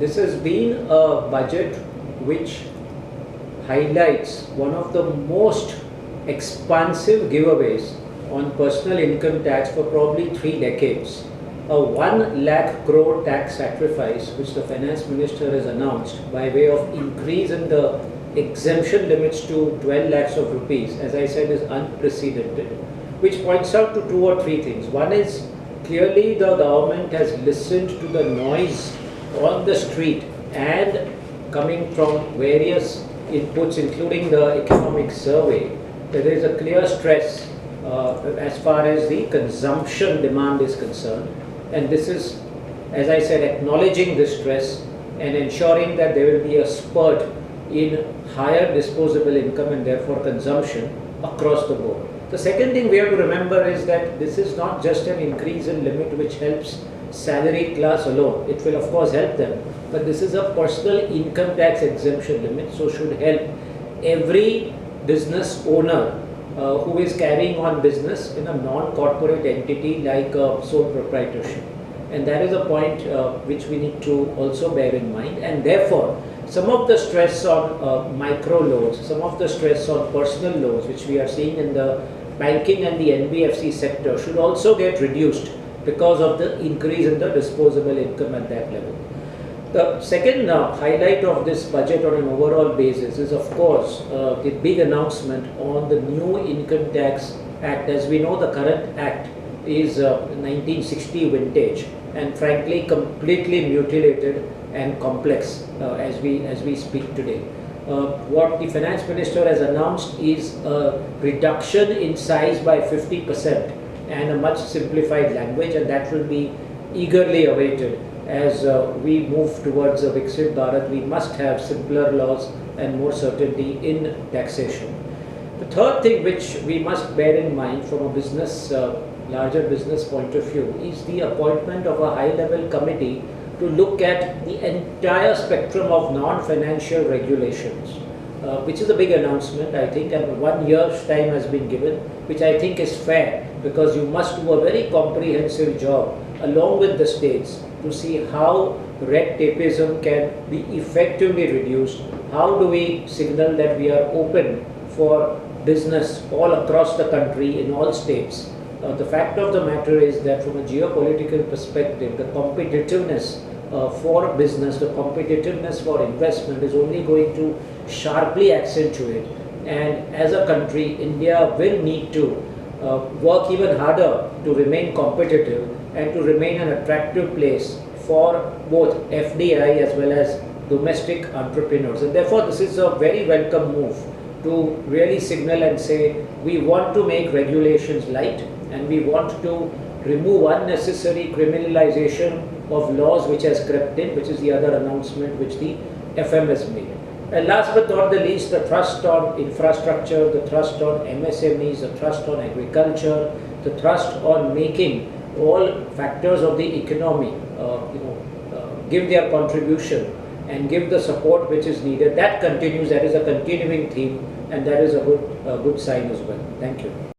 This has been a budget which highlights one of the most expansive giveaways on personal income tax for probably 3 decades. A 1 lakh crore tax sacrifice which the finance minister has announced by way of increase in the exemption limits to 12 lakhs of rupees, as I said, is unprecedented, which points out to 2 or 3 things. One is clearly the government has listened to the noise on the street and coming from various inputs, including the economic survey. There is a clear stress as far as the consumption demand is concerned, and this is, as I said, acknowledging this stress and ensuring that there will be a spurt in higher disposable income and therefore consumption across the board. The second thing we have to remember is that this is not just an increase in limit which helps salaried class alone. It will of course help them, but this is a personal income tax exemption limit, so should help every business owner who is carrying on business in a non-corporate entity like sole proprietorship. And that is a point which we need to also bear in mind, and therefore some of the stress on micro loans, some of the stress on personal loans which we are seeing in the banking and the NBFC sector should also get reduced because of the increase in the disposable income at that level. The second highlight of this budget on an overall basis is of course the big announcement on the new Income Tax Act. As we know, the current act is 1960 vintage and frankly completely mutilated and complex as we speak today. What the finance minister has announced is a reduction in size by 50% and a much simplified language, and that will be eagerly awaited. As we move towards a Viksit Bharat, we must have simpler laws and more certainty in taxation. The third thing which we must bear in mind from a business, larger business point of view is the appointment of a high-level committee to look at the entire spectrum of non-financial regulations, which is a big announcement, I think, and 1 year's time has been given, which I think is fair because you must do a very comprehensive job along with the states to see how red tapeism can be effectively reduced. How do we signal that we are open for business all across the country in all states? The fact of the matter is that from a geopolitical perspective, the competitiveness for business, the competitiveness for investment is only going to sharply accentuate. And as a country, India will need to work even harder to remain competitive and to remain an attractive place for both FDI as well as domestic entrepreneurs. And therefore, this is a very welcome move to really signal and say we want to make regulations light and we want to remove unnecessary criminalization of laws which has crept in, which is the other announcement which the FM has made. And last but not the least, the thrust on infrastructure, the thrust on MSMEs, the thrust on agriculture, the thrust on making all factors of the economy give their contribution and give the support which is needed. That continues, that is a continuing theme, and that is a good sign as well. Thank you.